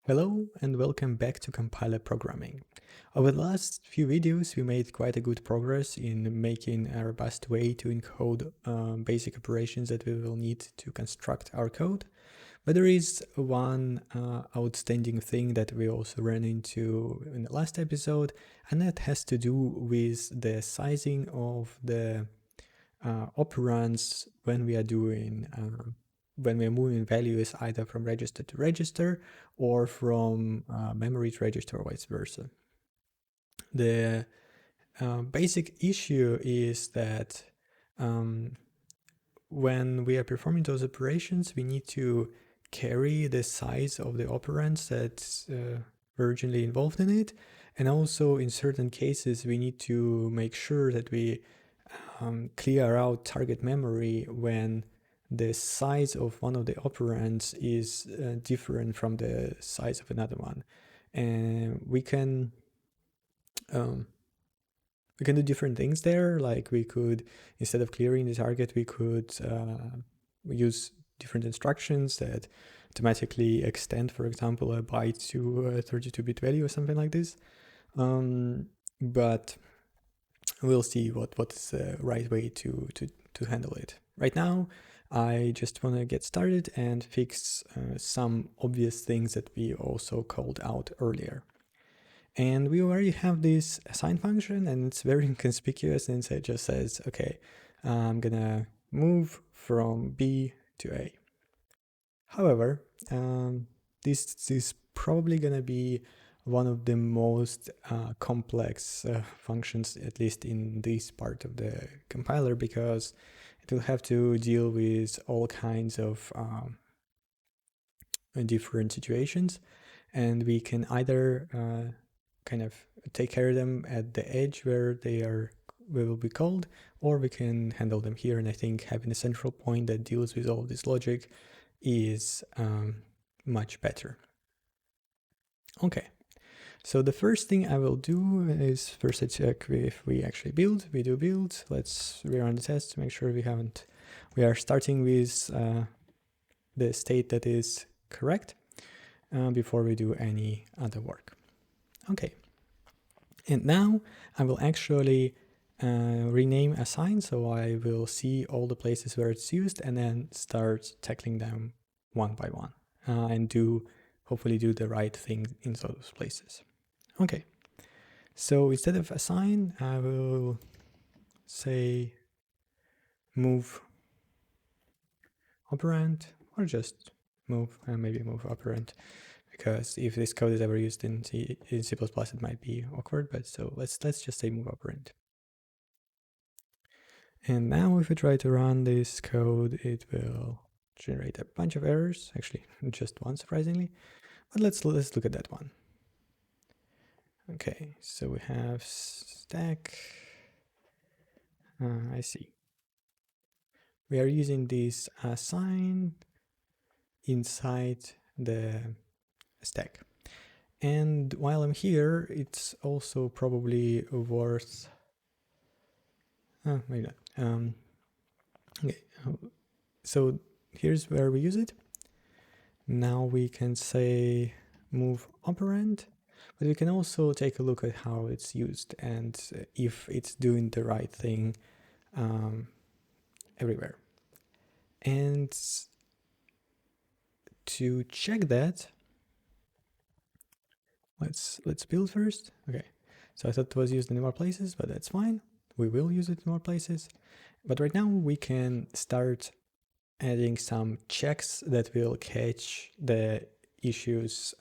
Hello and welcome back to compiler programming. Over the last few videos we made quite a good progress in making a robust way to encode basic operations that we will need to construct our code. But there is one outstanding thing that we also ran into in the last episode, and that has to do with the sizing of the operands when we are doing when we're moving values either from register to register or from memory to register or vice versa. The basic issue is that when we are performing those operations, we need to carry the size of the operands that's originally involved in it. And also in certain cases, we need to make sure that we clear out target memory when the size of one of the operands is different from the size of another one. And we can do different things there. Like we could, instead of clearing the target, we could use different instructions that automatically extend, for example, a byte to a 32-bit value or something like this. But we'll see what's the right way to handle it. Right now, I just want to get started and fix some obvious things that we also called out earlier. And we already have this assign function, and it's very inconspicuous, and it just says, okay, I'm gonna move from B to A. However, this is probably gonna be one of the most complex functions, at least in this part of the compiler, because it will have to deal with all kinds of different situations, and we can either kind of take care of them at the edge where they will be called, or we can handle them here. And I think having a central point that deals with all of this logic is much better. Okay, so the first thing I will do is first I check if we actually build. We do build. Let's rerun the test to make sure we are starting with the state that is correct before we do any other work. Okay, and now I will actually rename assign, so I will see all the places where it's used and then start tackling them one by one and hopefully do the right thing in those places. Okay, so instead of assign, I will say move operand, or just move, maybe move operand, because if this code is ever used in C++, it might be awkward, but so let's just say move operand. And now if we try to run this code, it will generate a bunch of errors, actually just one surprisingly, but let's look at that one. Okay, so we have stack, I see. We are using this assign inside the stack. And while I'm here, it's also probably worth, maybe not. Okay, so here's where we use it. Now we can say move operand, but we can also take a look at how it's used and if it's doing the right thing everywhere. And to check that, let's build first. Okay, so I thought it was used in more places, but that's fine. We will use it in more places. But right now we can start adding some checks that will catch the issues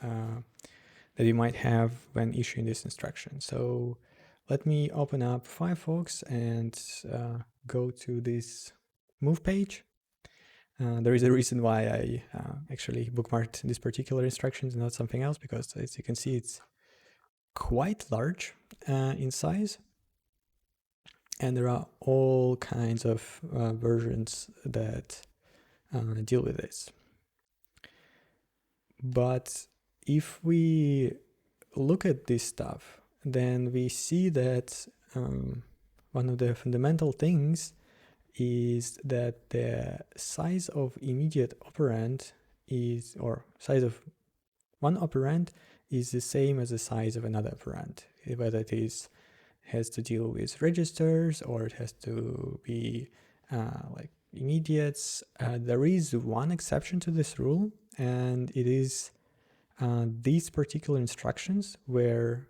that you might have when issuing this instruction. So let me open up Firefox and go to this move page. There is a reason why I actually bookmarked this particular instructions and not something else, because as you can see, it's quite large in size. And there are all kinds of versions that deal with this. But if we look at this stuff, then we see that one of the fundamental things is that the size of immediate operand is, or size of one operand is the same as the size of another operand, whether it has to deal with registers or it has to be like immediates. There is one exception to this rule, and it is these particular instructions where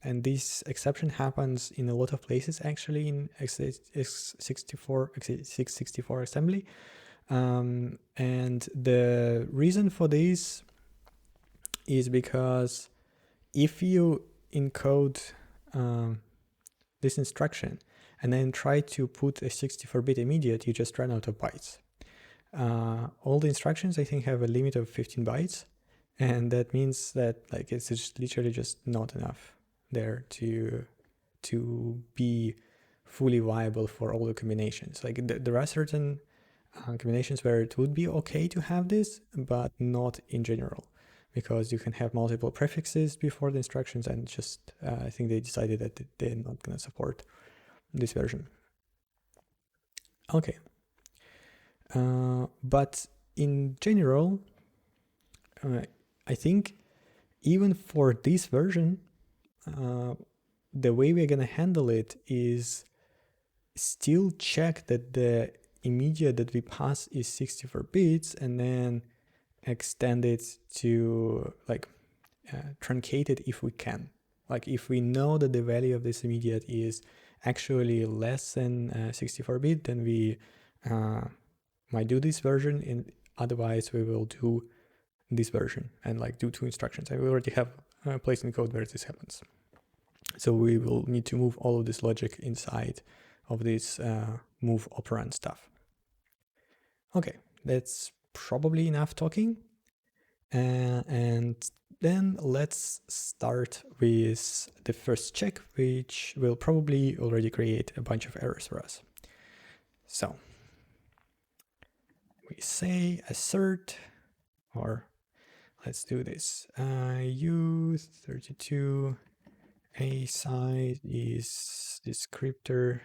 and this exception happens in a lot of places actually in x64 assembly. And the reason for this is because if you encode this instruction and then try to put a 64-bit immediate, you just run out of bytes. All the instructions, I think, have a limit of 15 bytes, and that means that like it's just literally just not enough there to be fully viable for all the combinations. Like there are certain combinations where it would be okay to have this, but not in general, because you can have multiple prefixes before the instructions, and just I think they decided that they're not going to support this version. Okay. But in general, I think even for this version, the way we're going to handle it is still check that the immediate that we pass is 64 bits and then extend it to like truncate it if we can. Like if we know that the value of this immediate is actually less than 64 bit, then we might do this version, and otherwise we will do this version and like do two instructions. And we already have a place in code where this happens. So we will need to move all of this logic inside of this move operand stuff. Okay, that's probably enough talking. And then let's start with the first check, which will probably already create a bunch of errors for us. So we say assert, or let's do this. U32 a size is descriptor.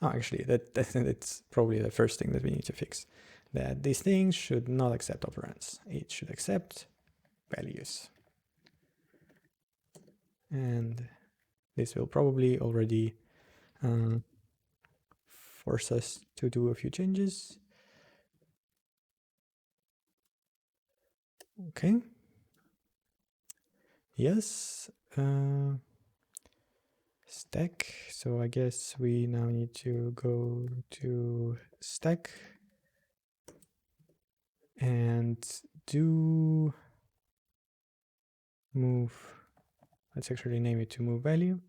Oh, actually, that's probably the first thing that we need to fix. That these things should not accept operands. It should accept values. And this will probably already force us to do a few changes. Okay. Yes. Stack. So I guess we now need to go to stack and do move. Let's actually name it to move value.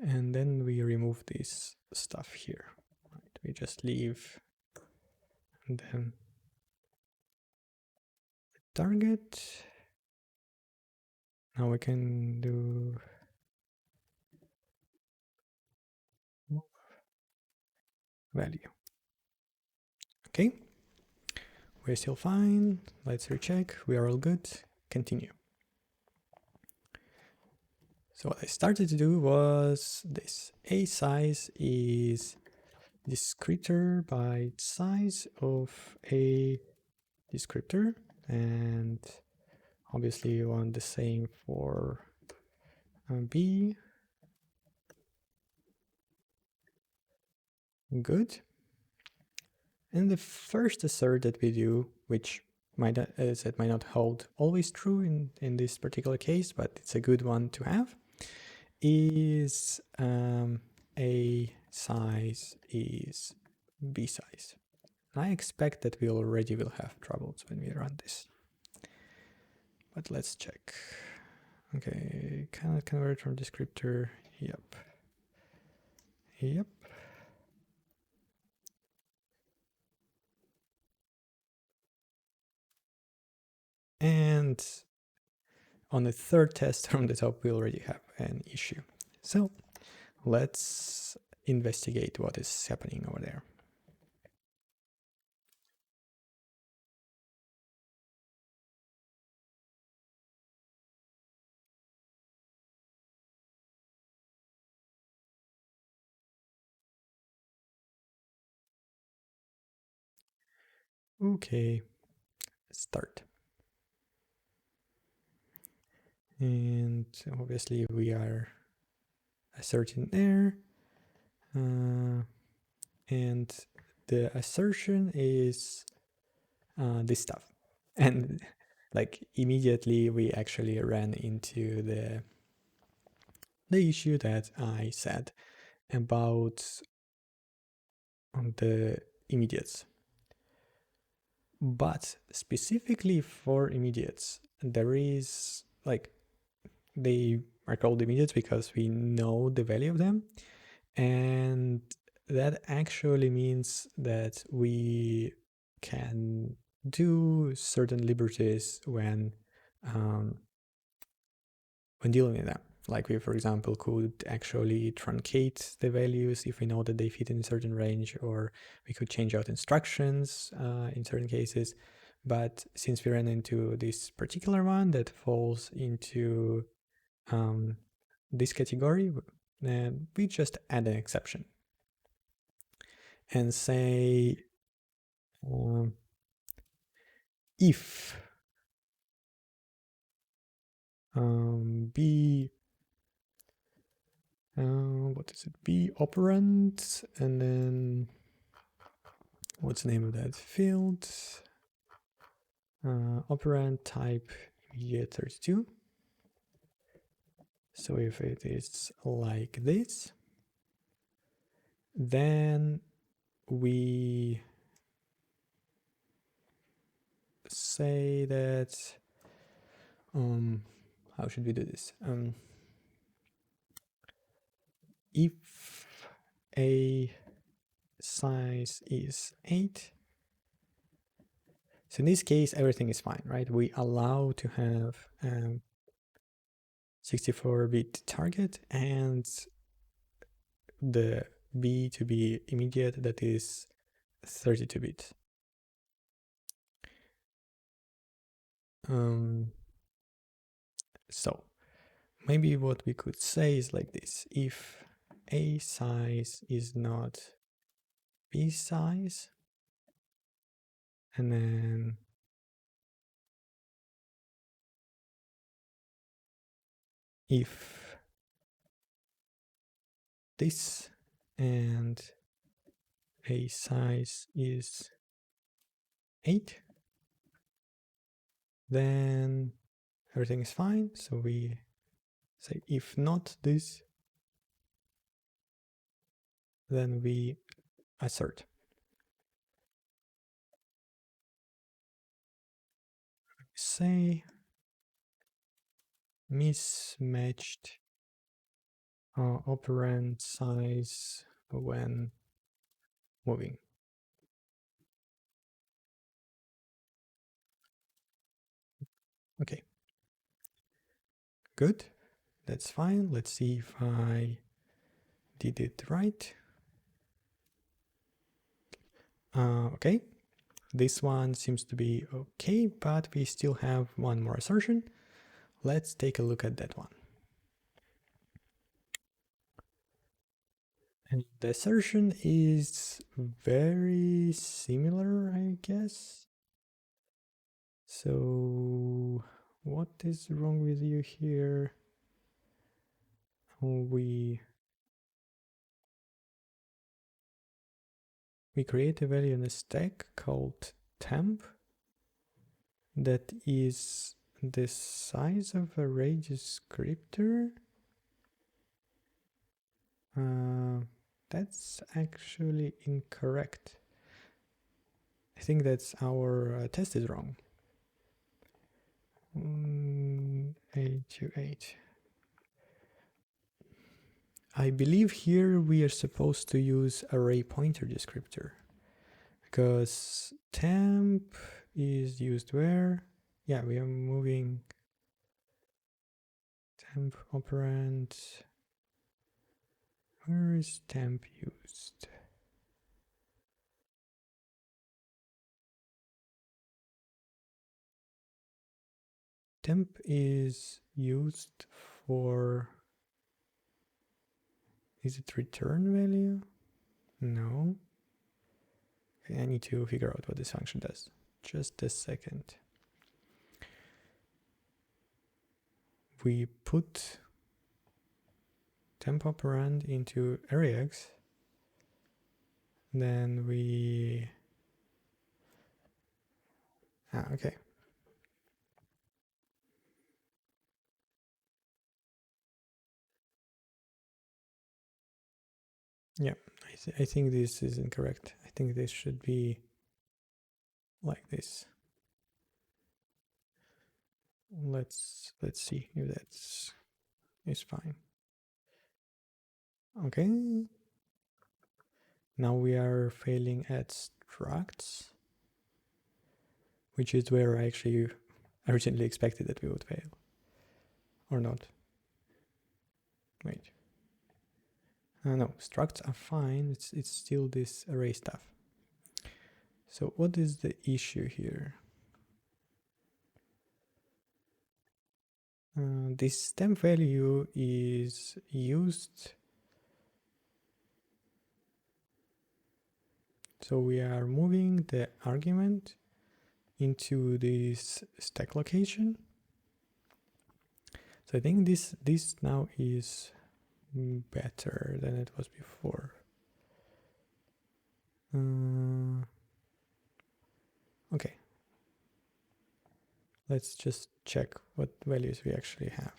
And then we remove this stuff here. Right? We just leave and then target. Now we can do value. Okay, we're still fine. Let's recheck. We are all good. Continue. So what I started to do was this. A size is descriptor by size of a descriptor, and obviously you want the same for B. Good. And the first assert that we do, which might not hold always true in this particular case, but it's a good one to have, is A size is B size. And I expect that we already will have troubles when we run this. But let's check. Okay, cannot convert from descriptor. Yep. Yep. And on the third test from the top, we already have an issue. So let's investigate what is happening over there. Okay, start. And obviously we are asserting there. And the assertion is this stuff. And like immediately we actually ran into the issue that I said about the immediates. But specifically for immediates, there is like, they are called immediates because we know the value of them. And that actually means that we can do certain liberties when dealing with them. Like we, for example, could actually truncate the values if we know that they fit in a certain range, or we could change out instructions in certain cases. But since we ran into this particular one that falls into this category, we just add an exception and say if b what is it, b operand, and then what's the name of that field, operand type Ep32. So if it is like this, then we say that how should we do this? If a size is 8, so in this case everything is fine, right? We allow to have 64-bit target and the b to be immediate, that is 32-bit. So maybe what we could say is like this: if a size is not b size, and then if this and a size is 8, then everything is fine. So we say if not this, then we assert. Say mismatched operand size when moving. Okay, good, that's fine. Let's see if I did it right. Okay, this one seems to be okay, but we still have one more assertion. Let's take a look at that one. And the assertion is very similar, I guess. So what is wrong with you here? We create a value in a stack called temp that is the size of a range descriptor. That's actually incorrect. I think that's our test is wrong. 828. I believe here we are supposed to use array pointer descriptor, because temp is used where? Yeah, we are moving temp operand. Where is temp used? Temp is used for, is it return value? No. Okay, I need to figure out what this function does. Just a second. we put temp operand into arrayx, then we okay. Yeah, I think this is incorrect. I think this should be like this. Let's see if that's is fine. Okay. Now we are failing at structs, which is where I actually originally expected that we would fail. Or not. Wait. No, structs are fine. It's still this array stuff. So what is the issue here? This temp value is used. So we are moving the argument into this stack location. So I think this now is better than it was before. Okay. Let's just check what values we actually have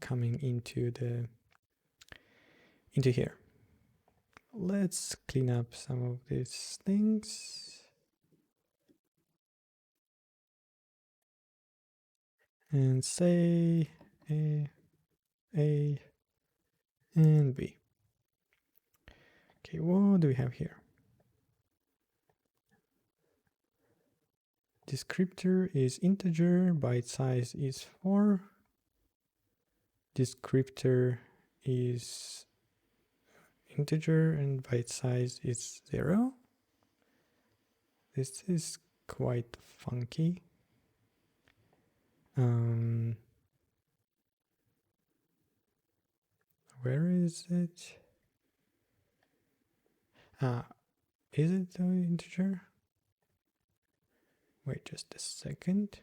coming into here. Let's clean up some of these things. And say A, and B. Okay, what do we have here? Descriptor is integer, byte size is 4. Descriptor is integer and byte size is 0. This is quite funky. Where is it? Is it the integer? Wait just a second.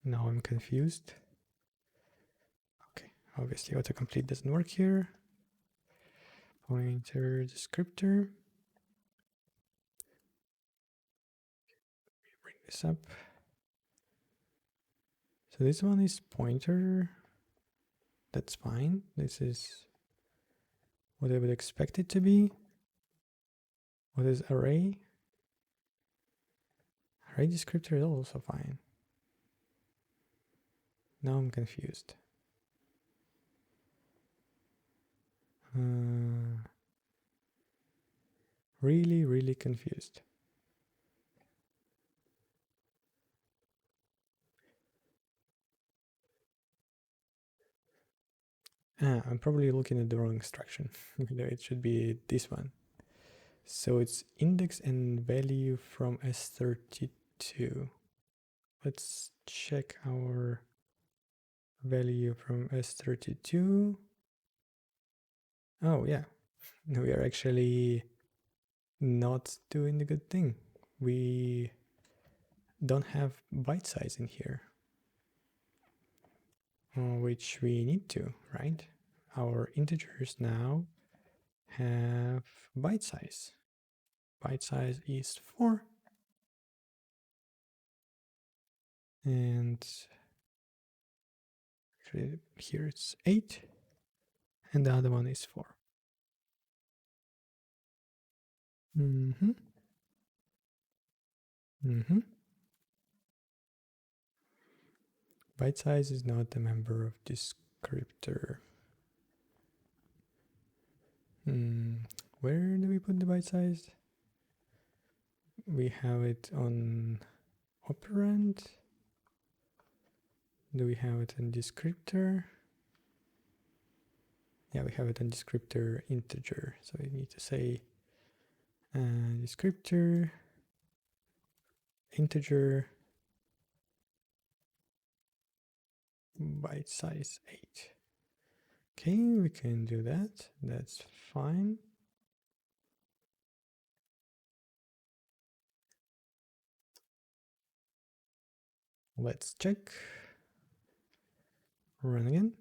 Now I'm confused. Okay, obviously autocomplete doesn't work here. Pointer descriptor. Bring this up. So this one is pointer. That's fine. This is what I would expect it to be. What is array? Array descriptor is also fine. Now I'm confused. Really confused. I'm probably looking at the wrong instruction. It should be this one. So it's index and value from S32. Let's check our value from S32. Oh yeah, we are actually not doing the good thing. We don't have byte size in here, which we need to, right? Our integers now have byte size. Byte size is 4. And actually here it's 8. And the other one is 4. Byte size is not a member of descriptor. Where do we put the byte size? We have it on operand. Do we have it in descriptor? Yeah, we have it in descriptor integer. So we need to say descriptor integer byte size 8. Okay, we can do that. That's fine. Let's check. Run again.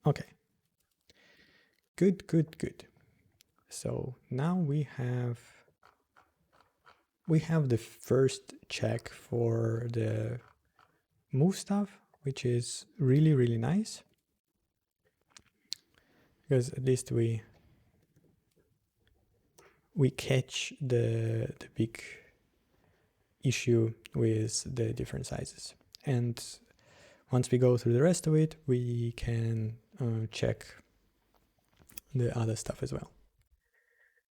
Okay. Good, good, good. So now we have the first check for the move stuff, which is really, really nice. Because at least we catch the big issue with the different sizes. And once we go through the rest of it, we can check the other stuff as well.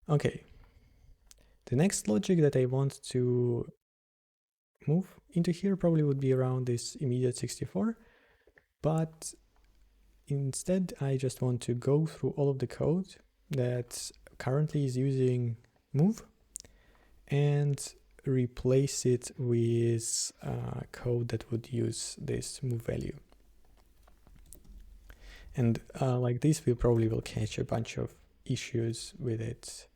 Okay. The next logic that I want to move into here probably would be around this immediate 64, but instead I just want to go through all of the code that currently is using move and replace it with code that would use this move value. And like this, we probably will catch a bunch of issues with it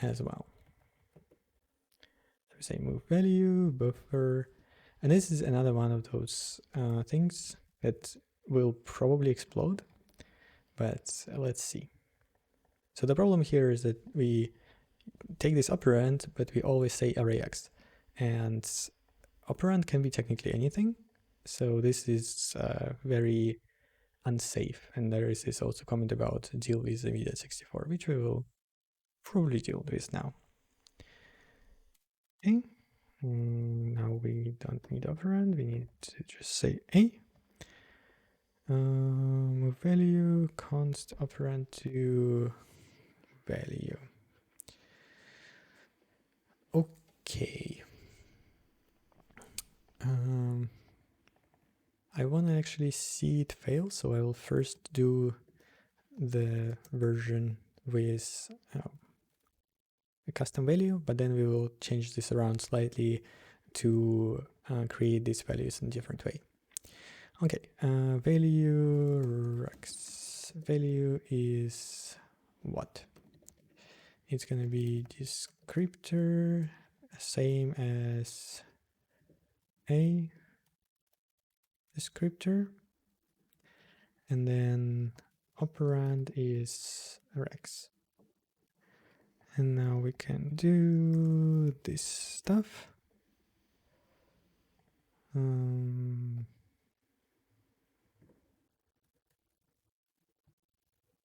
as well. So we say move value, buffer, and this is another one of those things that will probably explode, but let's see. So the problem here is that we take this operand, but we always say arrayx, and operand can be technically anything. So this is very unsafe. And there is this also comment about deal with immediate 64, which we will probably deal with now. Okay. Now we don't need operand, we need to just say a. Move value, const operand to value. Okay. I want to actually see it fail, so I will first do the version with a custom value, but then we will change this around slightly to create these values in a different way. Okay, value rex value is what? It's going to be descriptor, same as a descriptor, and then operand is rex. And now we can do this stuff.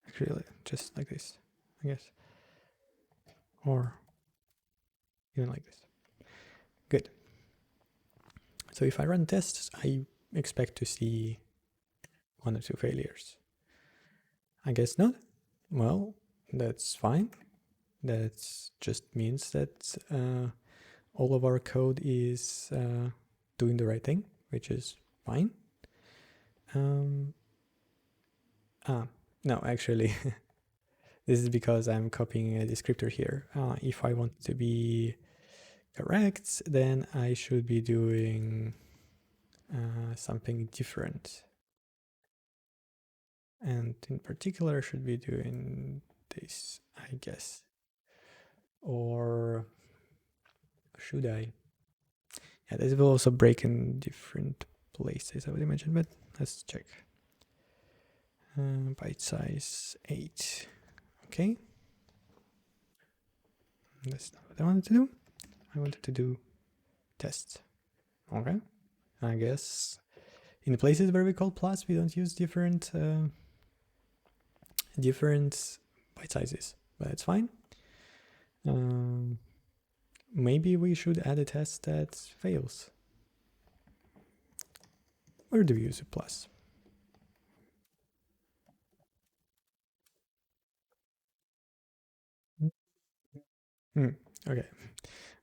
Actually, just like this, I guess. Or even like this. Good. So if I run tests, I expect to see 1 or 2 failures. I guess not. Well, that's fine. That just means that all of our code is doing the right thing, which is fine. No, actually, this is because I'm copying a descriptor here. If I want to be correct, then I should be doing something different. And in particular, I should be doing this, I guess. Or should I? Yeah, this will also break in different places, I would imagine, but let's check. Byte size 8. Okay. That's not what I wanted to do. I wanted to do tests. Okay. I guess in the places where we call plus, we don't use different byte sizes, but it's fine. Maybe we should add a test that fails. Where do we use a plus? Okay,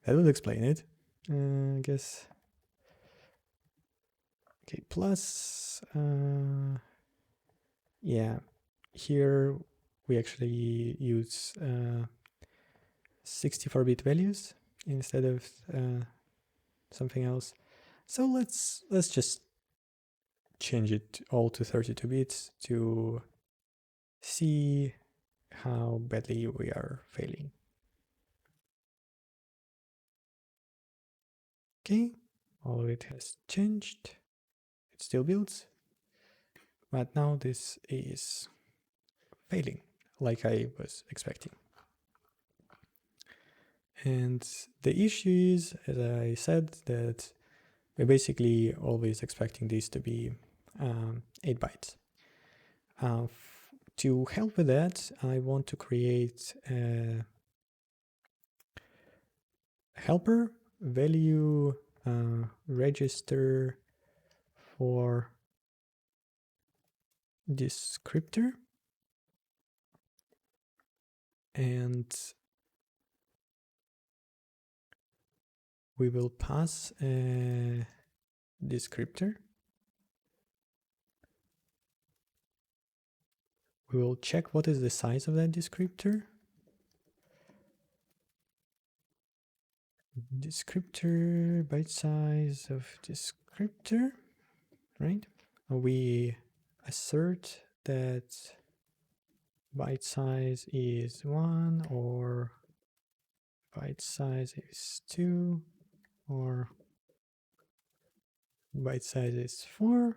that will explain it. I guess. Okay, plus. Yeah, here we actually use 64-bit values instead of something else. So let's just change it all to 32 bits to see how badly we are failing. Okay, all of it has changed. It still builds, but now this is failing like I was expecting. And the issue is, as I said, that we're basically always expecting this to be 8 bytes. To help with that, I want to create a helper value register for descriptor, and we will pass a descriptor. We will check what is the size of that descriptor. Descriptor, byte size of descriptor, right? We assert that byte size is 1, or byte size is 2, or byte size is 4,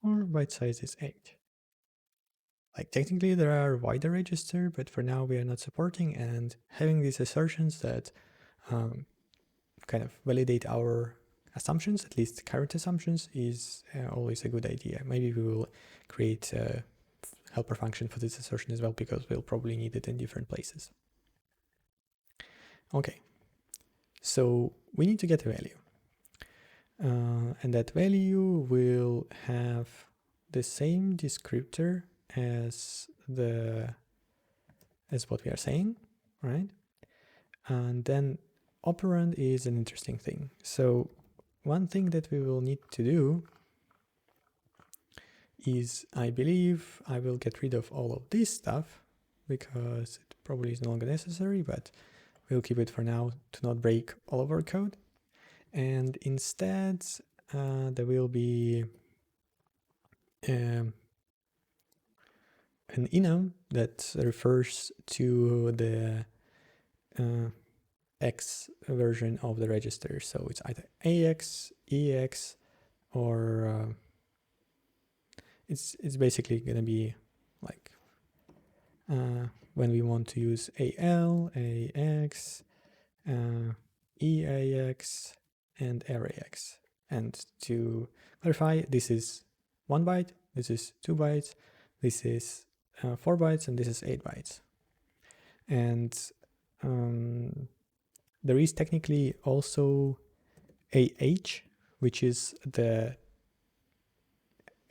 or byte size is 8. Like technically there are wider register, but for now we are not supporting, and having these assertions that kind of validate our assumptions, at least current assumptions, is always a good idea. Maybe we will create a helper function for this assertion as well, because we'll probably need it in different places. Okay, so we need to get a value. And that value will have the same descriptor as what we are saying, right? And then operand is an interesting thing. So one thing that we will need to do is, I believe I will get rid of all of this stuff because it probably is no longer necessary, but we'll keep it for now to not break all of our code. And instead, there will be an enum that refers to the X version of the register. So it's either AX, EX, or it's basically going to be like when we want to use AL, AX, EAX, and RAX. And to clarify, this is 1 byte, this is 2 bytes, this is 4 bytes, and this is 8 bytes. And there is technically also AH, which is the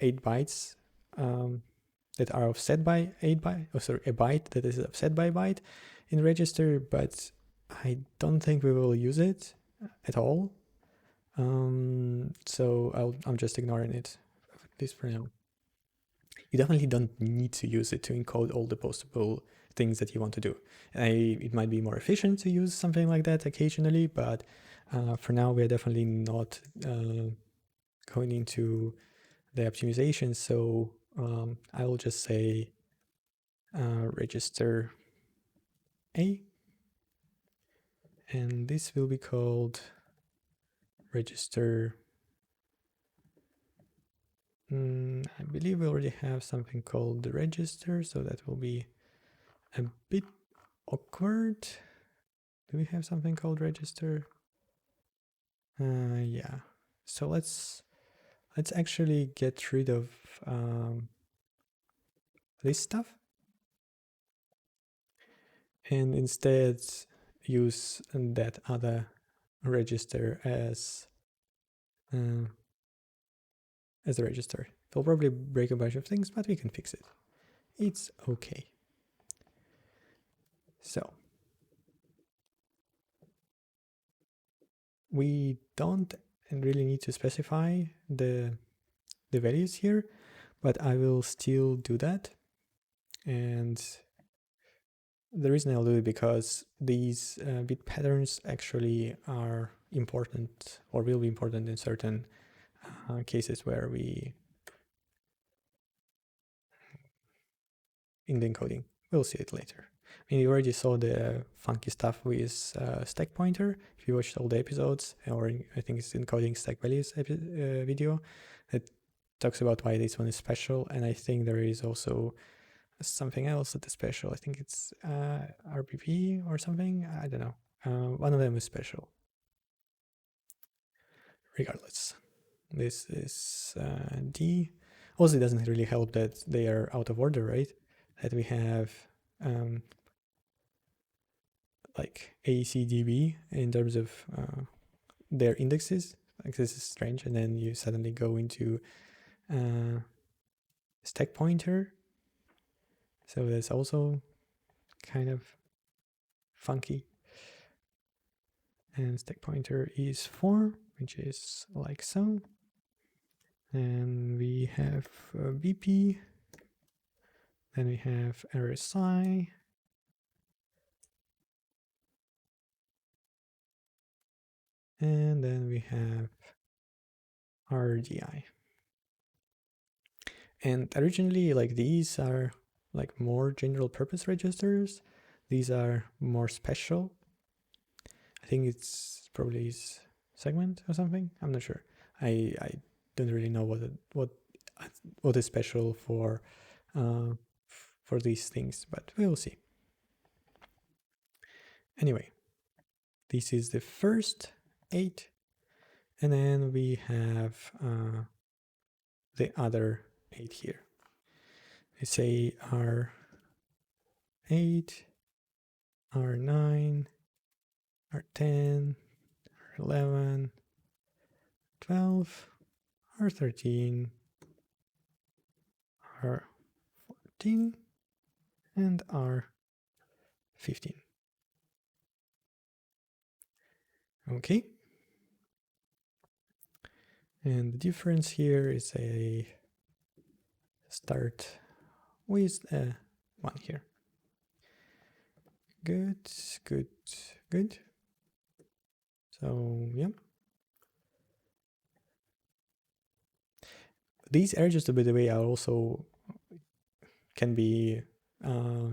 8 bytes that are offset by 8 byte, a byte that is offset by byte in register, but I don't think we will use it at all. So I'm just ignoring it, at least for now. You definitely don't need to use it to encode all the possible things that you want to do. It might be more efficient to use something like that occasionally, but for now we're definitely not going into the optimization. So I will just say register A, and this will be called register. I believe we already have something called the register, so that will be a bit awkward. Do we have something called register? Yeah. So let's actually get rid of this stuff and instead use that other register as a register. It'll probably break a bunch of things, but we can fix it. It's okay. So we don't really need to specify the values here, but I will still do that. And the reason I'll do it because these bit patterns actually are important, or will be important in certain cases where we in the encoding. We'll see it later. I mean, you already saw the funky stuff with stack pointer. If you watched all the episodes, or I think it's encoding stack values video, that talks about why this one is special. And I think there is also something else that is special. I think it's RPP or something. I don't know. One of them is special. Regardless, this is D. Also, it doesn't really help that they are out of order, right? That we have like A, C, D, B in terms of their indexes. Like, this is strange. And then you suddenly go into stack pointer. So that's also kind of funky. And stack pointer is 4, which is like so. And we have BP. Then we have RSI. And then we have RDI. And originally, like, these are like more general purpose registers. These are more special. I think it's probably is segment or something. I'm not sure. I don't really know what is special for these things, but we'll see. Anyway, this is the first 8, and then we have the other 8 here. Let's say R8, R9, R10, R11, 12, R13, R14, and R15. Okay. And the difference here is a start with a 1 here. Good. So, yeah. These edges, by the way, are also can be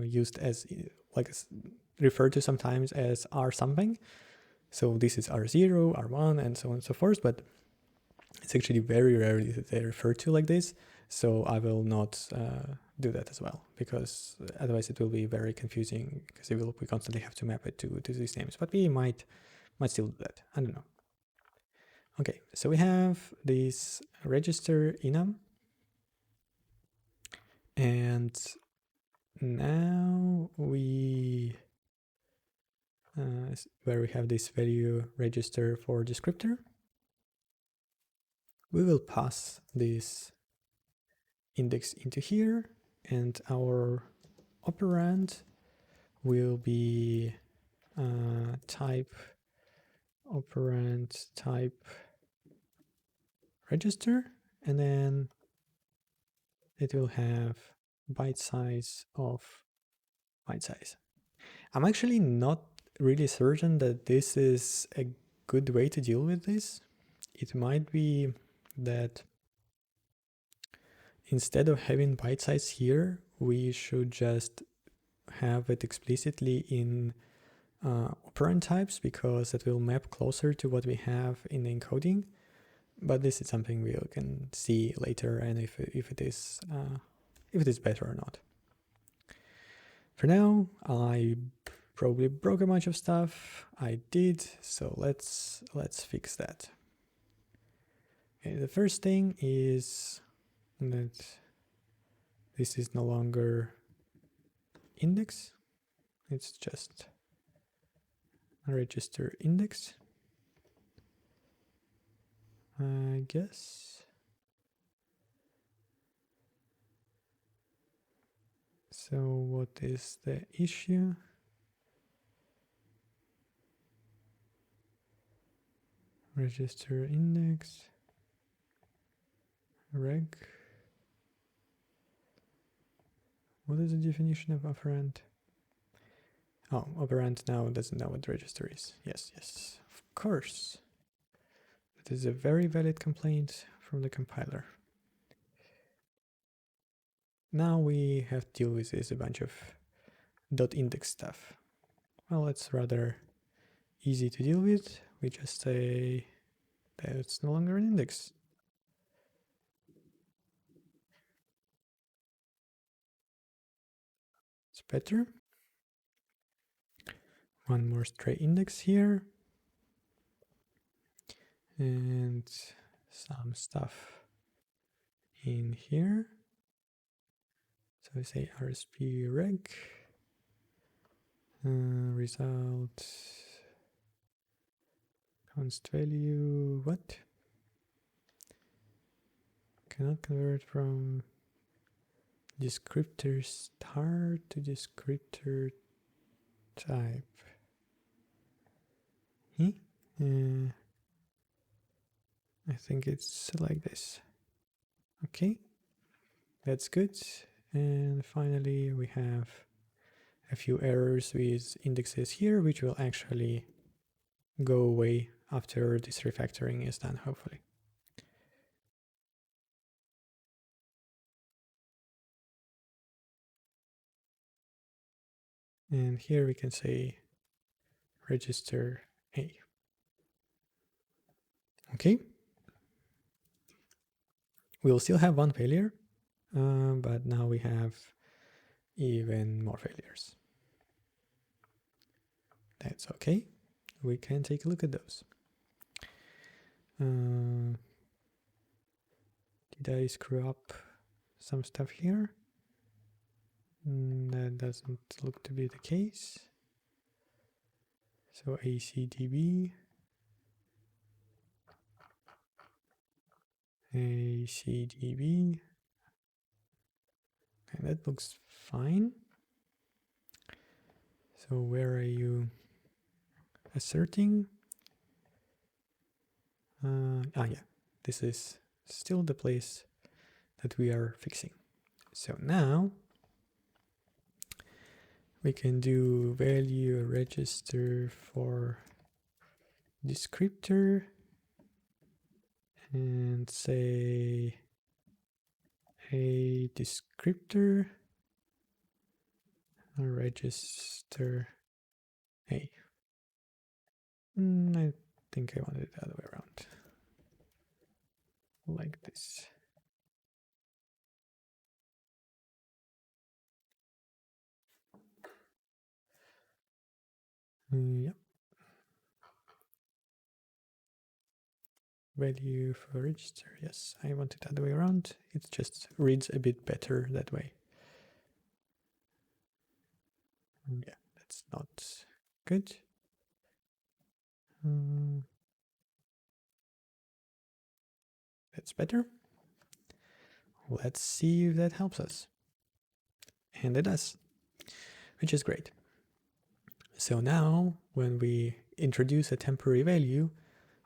used as, like, referred to sometimes as R something. So this is R0, R1, and so on and so forth, but it's actually very rarely that they refer to like this. So I will not do that as well, because otherwise it will be very confusing, because we constantly have to map it to these names. But we might still do that. I don't know. Okay, so we have this register enum, and now we where we have this value register for descriptor, we will pass this index into here, and our operand will be type operand type register, and then it will have byte size of byte size. I'm actually not really certain that this is a good way to deal with this. It might be that instead of having byte size here, we should just have it explicitly in operand types, because that will map closer to what we have in the encoding. But this is something we can see later, and if it is better or not. For now, I probably broke a bunch of stuff. I did, so let's fix that. Okay, the first thing is that this is no longer index. It's just a register index, I guess. So what is the issue? Register index reg. What is the definition of operand? Oh, operand now doesn't know what register is. Yes, of course. That is a very valid complaint from the compiler. Now we have to deal with this a bunch of .index stuff. Well, it's rather easy to deal with. We just say that it's no longer an index. It's better. One more stray index here. And some stuff in here. So we say rsp reg result const value what cannot convert from descriptor star to descriptor type. I think it's like this. Okay, that's good. And finally we have a few errors with indexes here, which will actually go away after this refactoring is done, hopefully. And here we can say register A. Okay. We'll still have one failure, but now we have even more failures. That's okay. We can take a look at those. Did I screw up some stuff here? That doesn't look to be the case. So ACDB, ACDB, and that looks fine. So where are you asserting? Yeah, this is still the place that we are fixing. So now we can do value register for descriptor and say a descriptor register A. I think I wanted it the other way around. Like this. Yep. Value for register. Yes, I want it the other way around. It just reads a bit better that way. Yeah, that's not good. That's better. Let's see if that helps us. And it does, which is great. So now when we introduce a temporary value,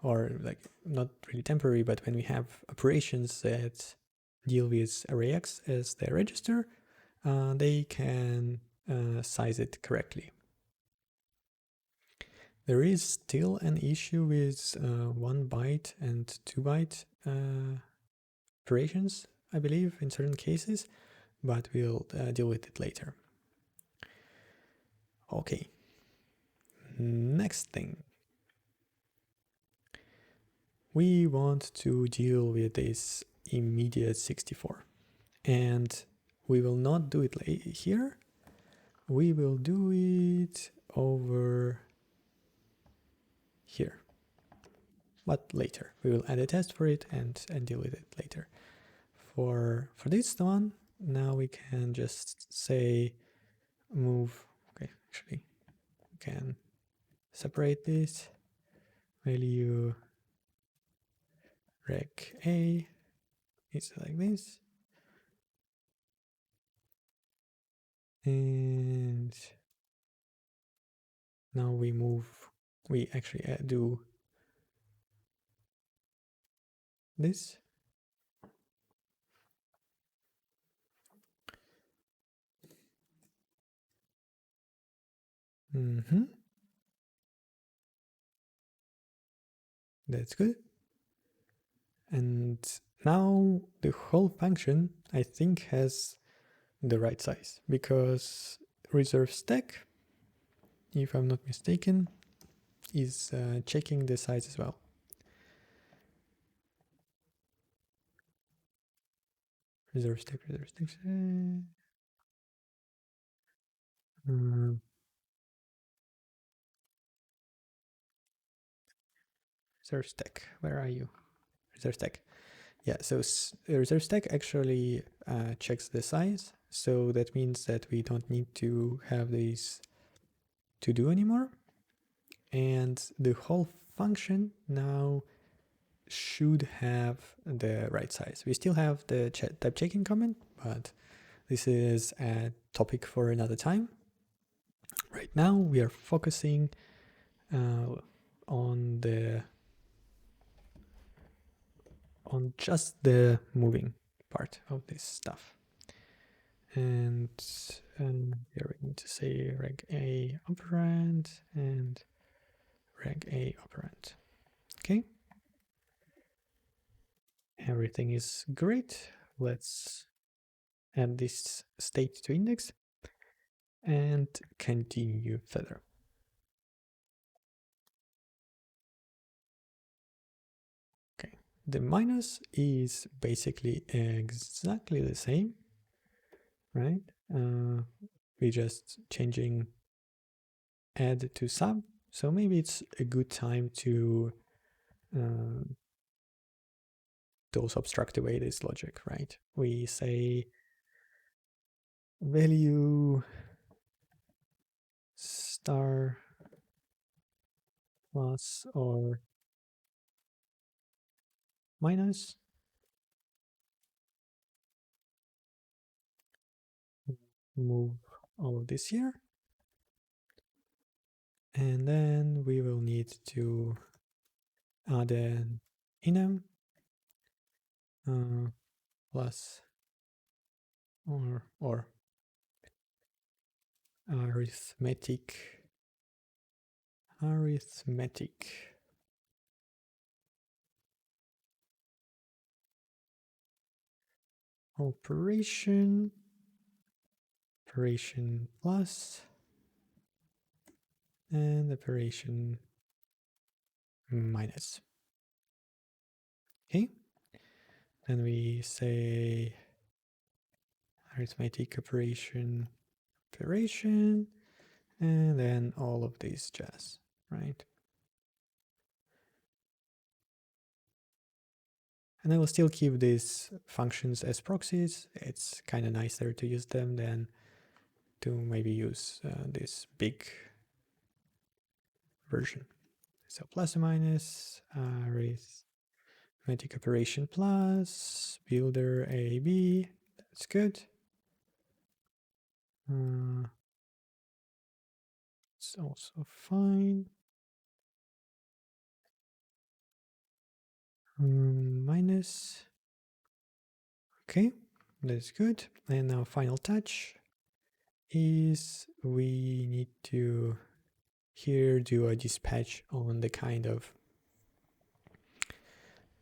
or like not really temporary, but when we have operations that deal with array X as their register, they can size it correctly. There is still an issue with 1 byte and 2 byte operations, I believe, in certain cases, but we'll deal with it later. Okay, next thing. We want to deal with this immediate 64, and we will not do it here. We will do it over here, but later. We will add a test for it and deal with it later. For this one, now we can just say move. Okay, actually, we can separate this value rec A. It's like this. And now we move, we actually do this. That's good. And now the whole function, I think, has the right size, because reserve stack, if I'm not mistaken, is checking the size as well. Reserve stack. Reserve stack. Where are you? Reserve stack. Yeah, so reserve stack actually checks the size. So that means that we don't need to have these to do anymore. And the whole function now should have the right size. We still have the type checking comment, but this is a topic for another time. Right now we are focusing on just the moving part of this stuff. And here we need to say reg A operand and reg A operand. Okay. Everything is great. Let's add this state to index and continue further. Okay, the minus is basically exactly the same, right? We're just changing add to sub, so maybe it's a good time to also abstract away this logic, right? We say value star plus or minus. Move all of this here. And then we will need to add an enum plus or arithmetic operation plus and operation minus. Okay, then we say arithmetic operation and then all of this jazz, right? And I will still keep these functions as proxies. It's kind of nicer to use them than to maybe use this big version. So plus or minus, arithmetic operation plus, builder AB, that's good. It's also fine. Minus. Okay, that's good. And now final touch is we need to here do a dispatch on the kind of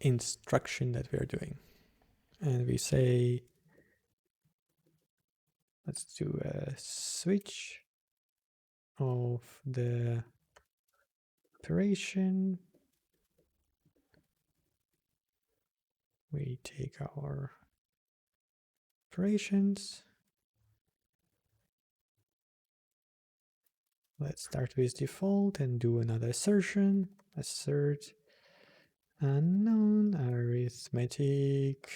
instruction that we are doing. And we say, let's do a switch of the operation. We take our operations. Let's start with default and do another assertion. Assert unknown arithmetic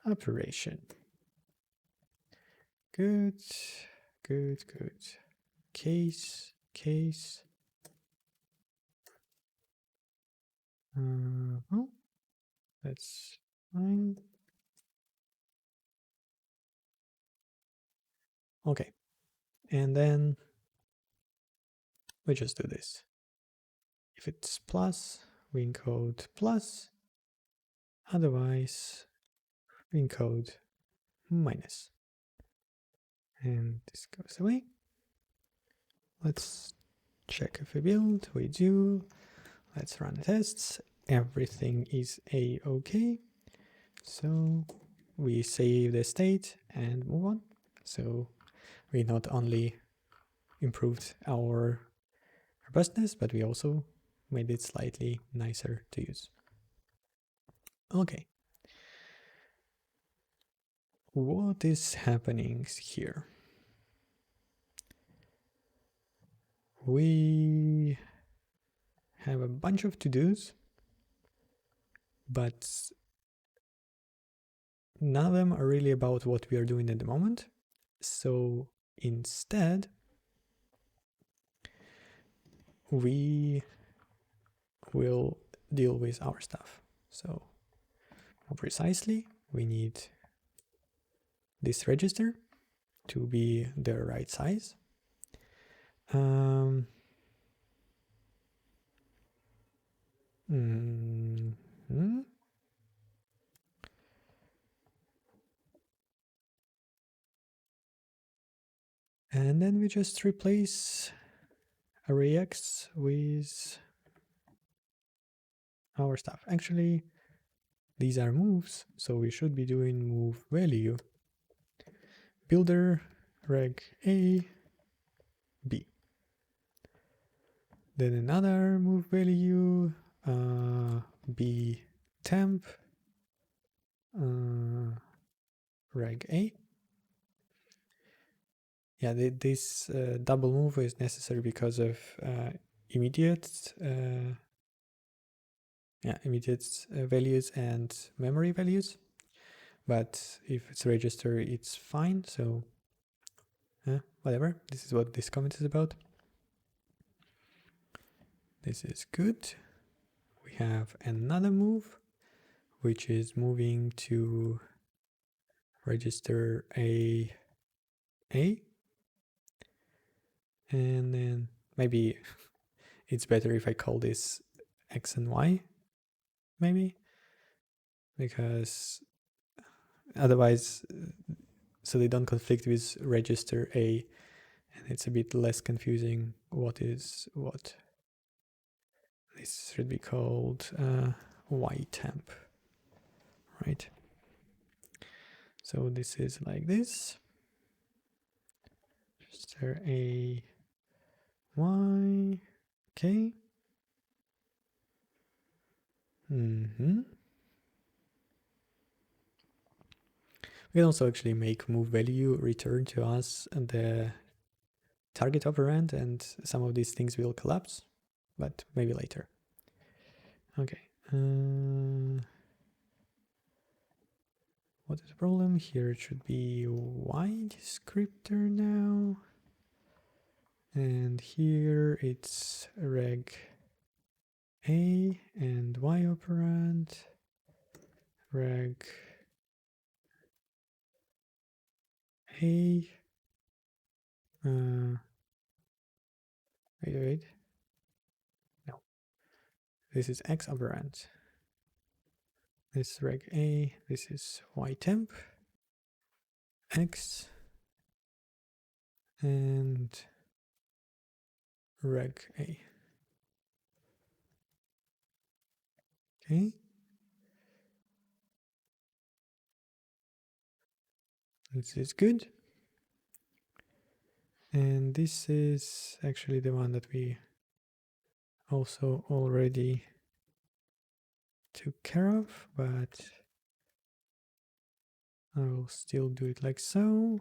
operation. Good. Case. Oh, that's fine. Okay, and then we just do this. If it's plus, we encode plus. Otherwise, we encode minus. And this goes away. Let's check if we build. We do. Let's run tests. Everything is a-okay. So we save the state and move on. So we not only improved our robustness, but we also made it slightly nicer to use. Okay. What is happening here? We have a bunch of to-dos, but none of them are really about what we are doing at the moment. So instead, we will deal with our stuff. So more precisely, we need this register to be the right size. Mm-hmm. And then we just replace array X with our stuff. Actually, these are moves, so we should be doing move value builder reg A B. Then another move value B temp reg A. Yeah, this double move is necessary because of immediate values and memory values. But if it's register, it's fine. So whatever. This is what this comment is about. This is good. We have another move, which is moving to register A. And then maybe it's better if I call this X and Y, maybe, because otherwise, so they don't conflict with register A, and it's a bit less confusing what is what. This should be called Y temp, right? So this is like this. Register A, Y, okay. We can also actually make move value return to us the target operand, and some of these things will collapse, but maybe later. Okay. What is the problem? Here it should be Y descriptor now. And here it's reg A and Y operand, reg A. Wait. No. This is X operand. This is reg A. This is Y temp. X. And reg A. Okay. This is good. And this is actually the one that we also already took care of, but I will still do it like so.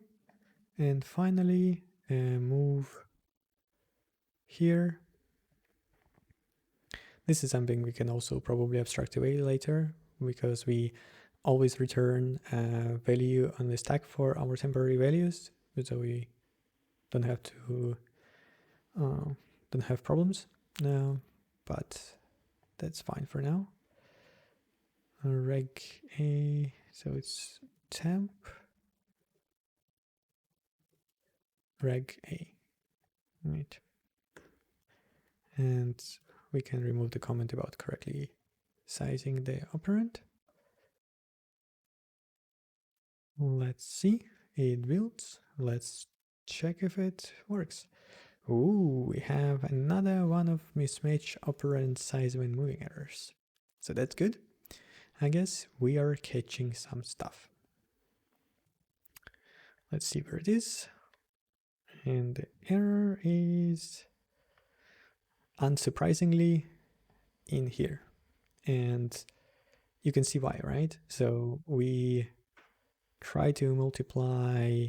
And finally, move here. This is something we can also probably abstract away later, because we always return a value on the stack for our temporary values, so we don't have to don't have problems now, but that's fine for now. Reg A, so it's temp reg A, right? And we can remove the comment about correctly sizing the operand. Let's see, it builds. Let's check if it works. Ooh, we have another one of mismatch operand size when moving errors. So that's good. I guess we are catching some stuff. Let's see where it is. And the error is, unsurprisingly, in here. And you can see why, right? So we try to multiply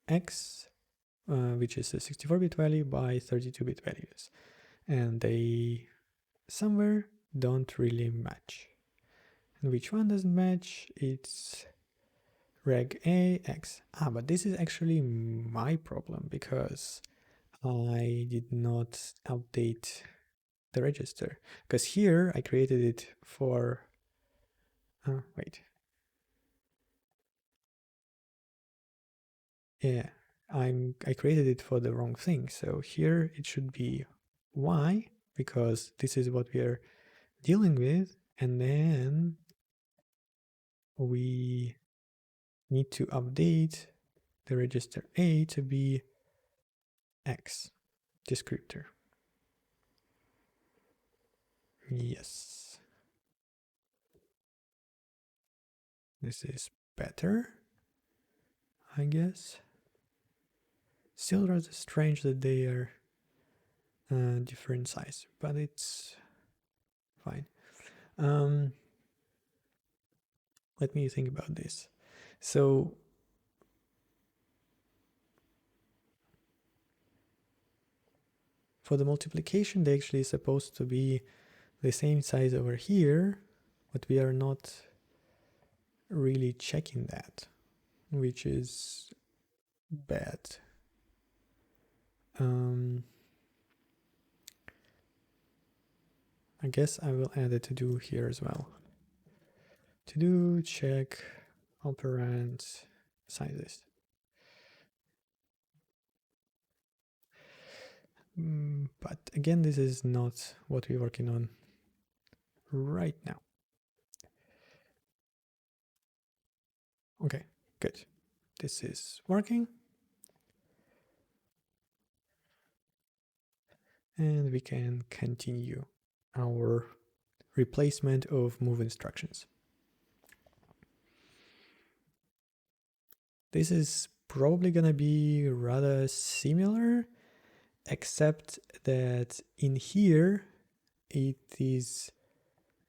x, which is a 64-bit value, by 32-bit values. And they somewhere don't really match. And which one doesn't match? It's reg a x. But this is actually my problem because I did not update the register. Because here I created it for, wait. Yeah, I created it for the wrong thing. So here it should be y, because this is what we are dealing with, and then we need to update the register a to be x descriptor. Yes, this is better, I guess. Still rather strange that they are different size, but it's fine. Let me think about this. So for the multiplication, they actually supposed to be the same size over here, but we are not really checking that, which is bad. I guess I will add a to do here as well. To do check operand sizes. But again, this is not what we're working on right now. Okay, good. This is working. And we can continue our replacement of move instructions. This is probably gonna be rather similar, except that in here it is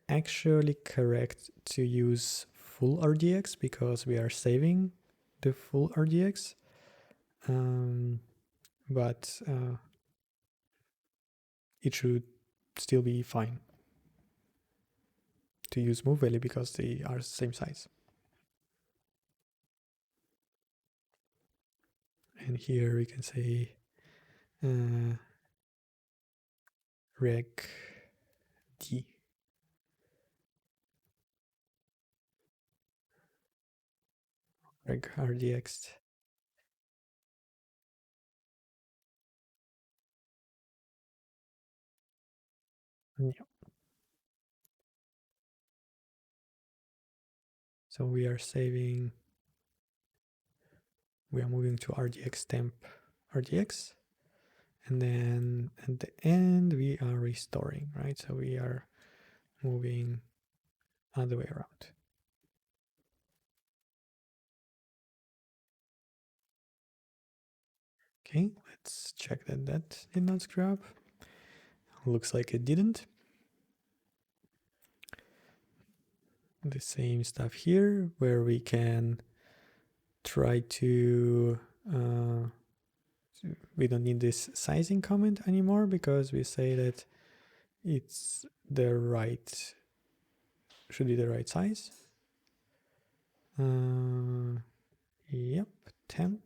actually correct to use full RDX because we are saving the full RDX, but it should still be fine to use move value because they are the same size. And here we can say reg d. Reg rdx. Yeah. So we are saving, we are moving to rdx temp rdx, and then at the end we are restoring, right? So we are moving other way around. Okay, let's check that that did not screw up. Looks like it didn't. The same stuff here where we can try to we don't need this sizing comment anymore because we say that it's the right, should be the right size. Yep, temp.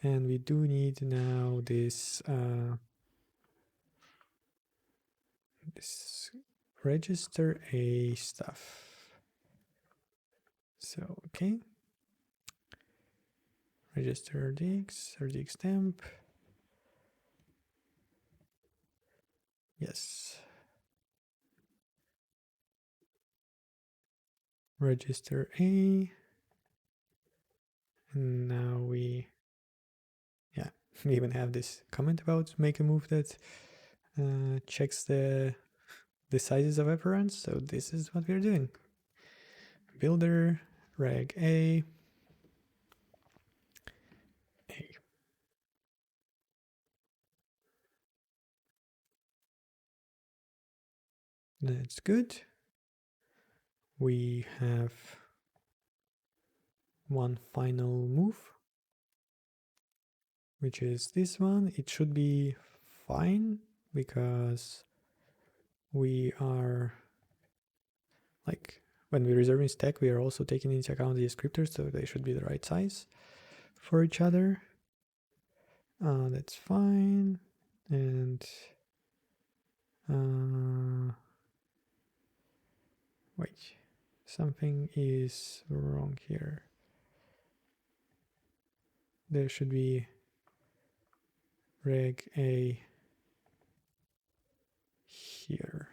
And we do need now this this register a stuff. So okay, register rdx temp. Yes, register a. And now we, yeah, we even have this comment about make a move that checks the sizes of operands. So this is what we're doing. builder reg a. That's good. We have one final move, which is this one. It should be fine because we are like when we reserve in stack, we are also taking into account the descriptors, so they should be the right size for each other. That's fine. And wait, something is wrong here. There should be reg a here,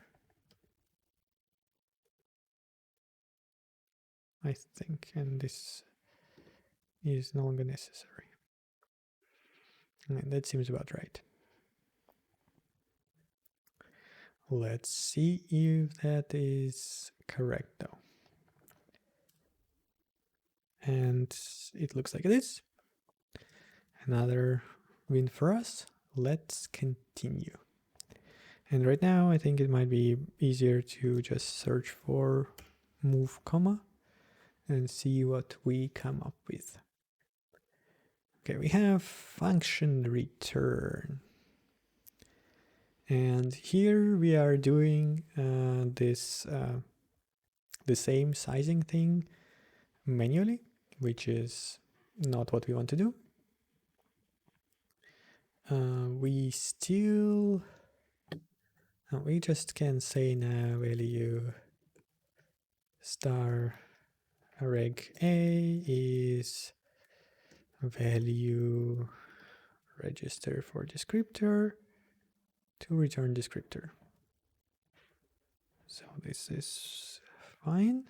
I think, and this is no longer necessary. And that seems about right. Let's see if that is correct though. And it looks like it is. Another win for us. Let's continue. And right now I think it might be easier to just search for move comma and see what we come up with. Okay, we have function return. And here we are doing the same sizing thing manually, which is not what we want to do. We still, we just can say now value star reg a is value register for descriptor to return descriptor. So this is fine.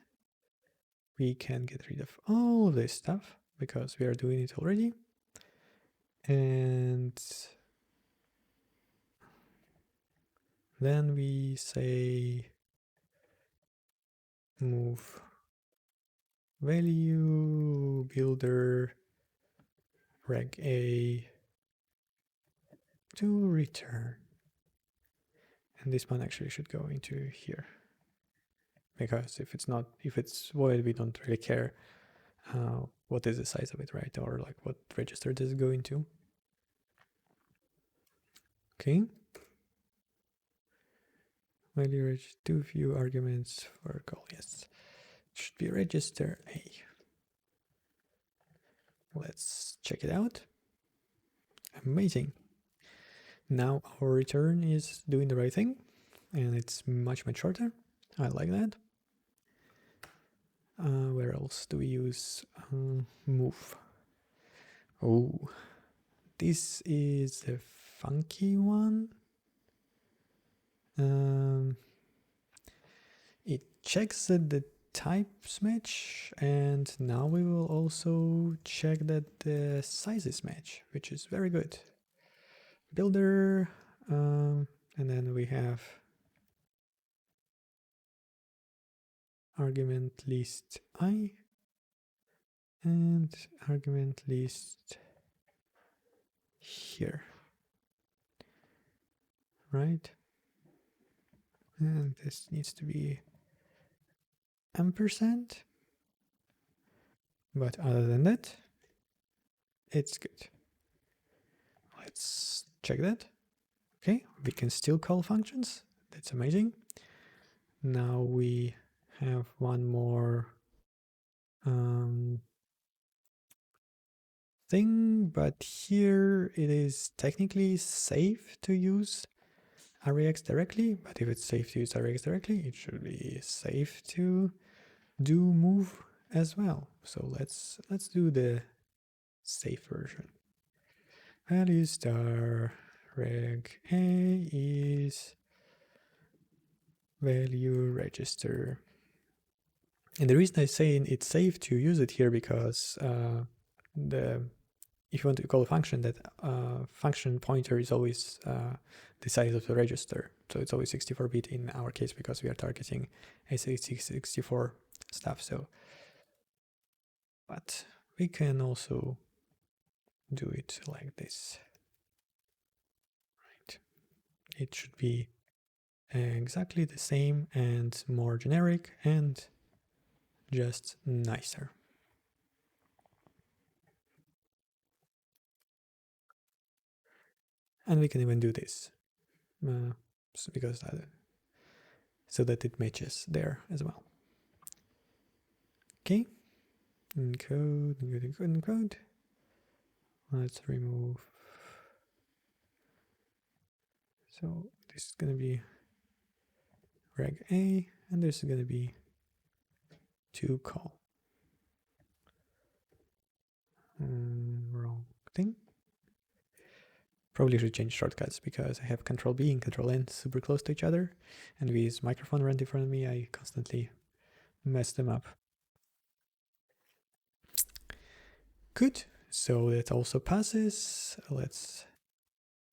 We can get rid of all this stuff because we are doing it already. And then we say move value builder reg a to return. And this one actually should go into here. Because if it's void, we don't really care what is the size of it, right? Or like what register does it go into. Okay. Value too few arguments for call, yes. It should be register A. Let's check it out. Amazing. Now our return is doing the right thing and it's much shorter. I like that. Where else do we use move? Oh, this is a funky one. It checks that the types match, and now we will also check that the sizes match, which is very good. Builder, and then we have argument list I and argument list here, right? And this needs to be ampersand, but other than that, it's good. Let's check that. Okay, we can still call functions. That's amazing. Now we have one more thing, but here it is technically safe to use ArrayX directly, but if it's safe to use ArrayX directly, it should be safe to do move as well. So let's do the safe version. Value star reg a is value register. And the reason I say it's safe to use it here because if you want to call a function, that function pointer is always the size of the register. So it's always 64-bit in our case because we are targeting x86 64 stuff. So, but we can also do it like this. Right. It should be exactly the same and more generic and just nicer. And we can even do this because so that it matches there as well. Okay, encode, encode, encode, encode. Let's remove. So this is gonna be reg A, and this is gonna be to call. Wrong thing. Probably should change shortcuts because I have Control B and Control N super close to each other, and with microphone right in front of me, I constantly mess them up. Good. So that also passes. Let's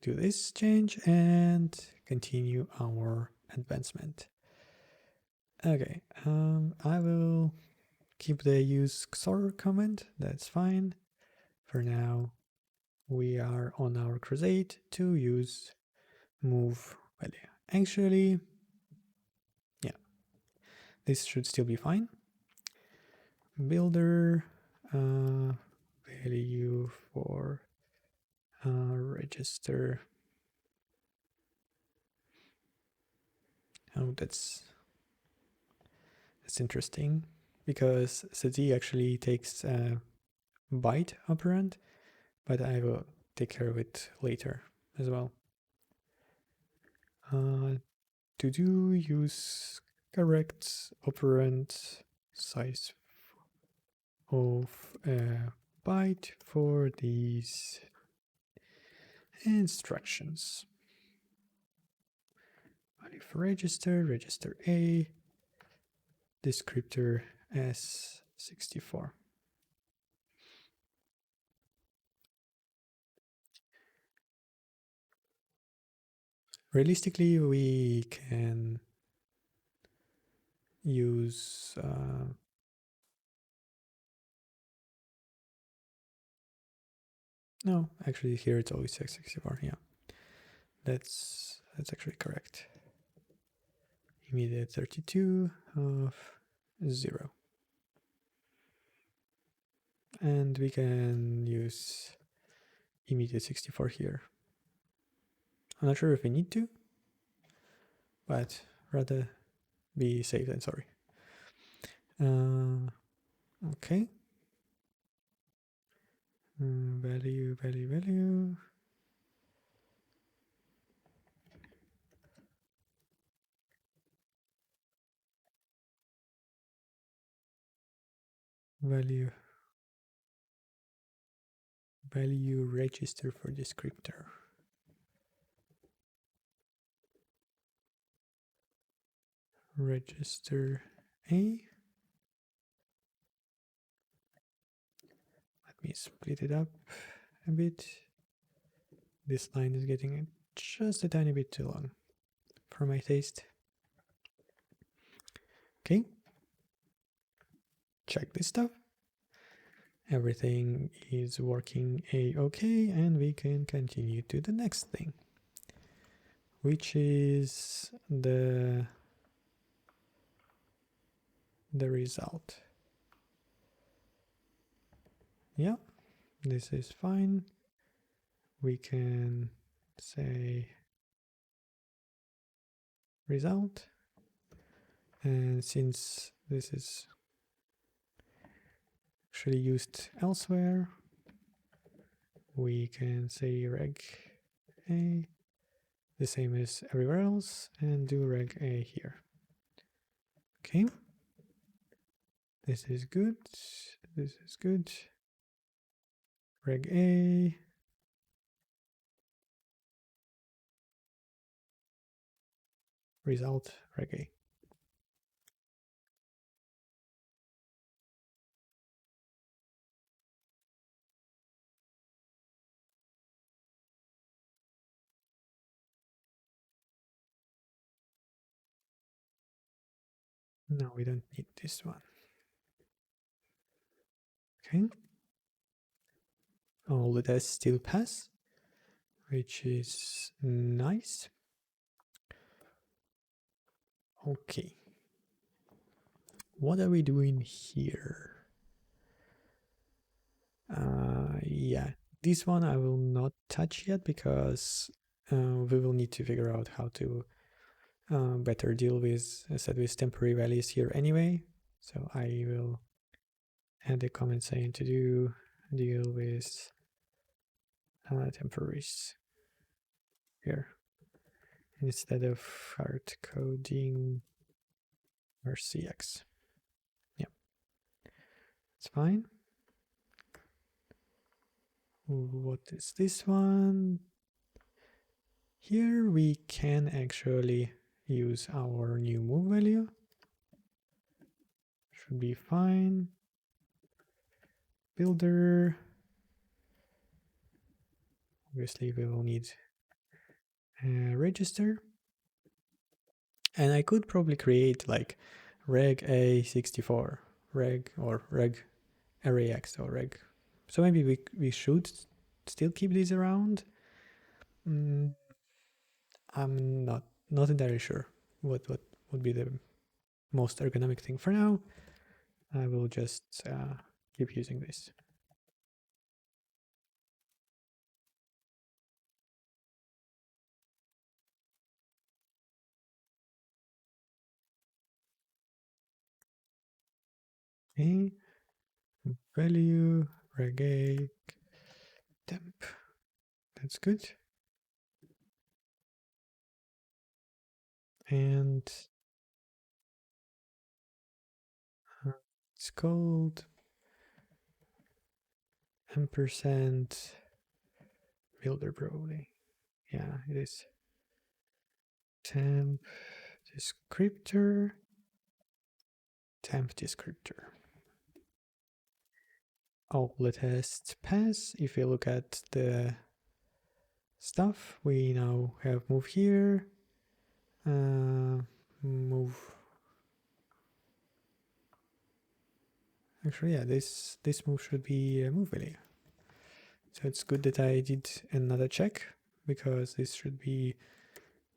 do this change and continue our advancement. Okay, I will keep the use XOR command. That's fine. For now, we are on our crusade to use move value. Actually, yeah, this should still be fine. Builder value for register. Oh, that's interesting because SETI actually takes a byte operand, but I will take care of it later as well. To do use correct operand size of a byte for these instructions. Value for register, register A, descriptor S64. Realistically, we can use no, actually here it's always x64. Yeah, that's actually correct. Immediate 32 of 0. And we can use immediate 64 here. I'm not sure if we need to, but rather be safe than sorry. Okay. Value, value, value. Value. Value register for descriptor. Register A. Let me split it up a bit. This line is getting just a tiny bit too long for my taste. Okay. Check this stuff. Everything is working a-okay, and we can continue to the next thing, which is the result. Yeah, this is fine. We can say result, and since this is actually used elsewhere, we can say reg a the same as everywhere else and do reg a here. Okay, this is good, this is good. Reg a, result reg a. No, we don't need this one. Okay. All the tests still pass, which is nice. Okay. What are we doing here? Yeah, this one I will not touch yet because we will need to figure out how to better deal with, as I said, with temporary values here anyway. So I will add a comment saying to deal with temporaries here instead of hard coding RCX. Yeah, it's fine. What is this one? Here we can actually use our new move value. Should be fine. Builder. Obviously we will need a register. And I could probably create like reg A64, reg or reg arrayx or reg. So maybe we should still keep these around. I'm not entirely sure what would be the most ergonomic thing for now. I will just keep using this. Okay, value reg temp. That's good. And it's called ampersand builder probably. Yeah, it is. Temp descriptor. Temp descriptor. All the tests pass. If you look at the stuff, we now have move here, move. Actually, yeah, this move should be a move value. So it's good that I did another check because this should be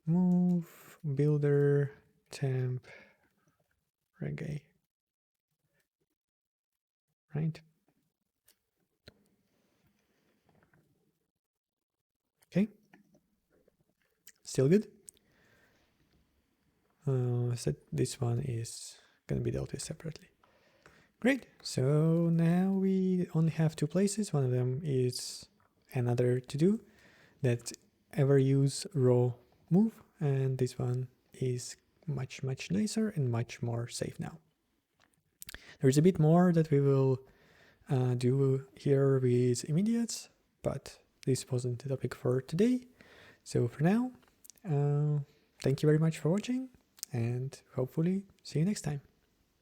move builder temp reggae, right? Okay, still good. So this one is gonna be dealt with separately. Great. So now we only have two places. One of them is another to do that ever use raw move, and this one is much nicer and much more safe now. There's a bit more that we will do here with immediates, but this wasn't the topic for today. So for now, thank you very much for watching, and hopefully see you next time.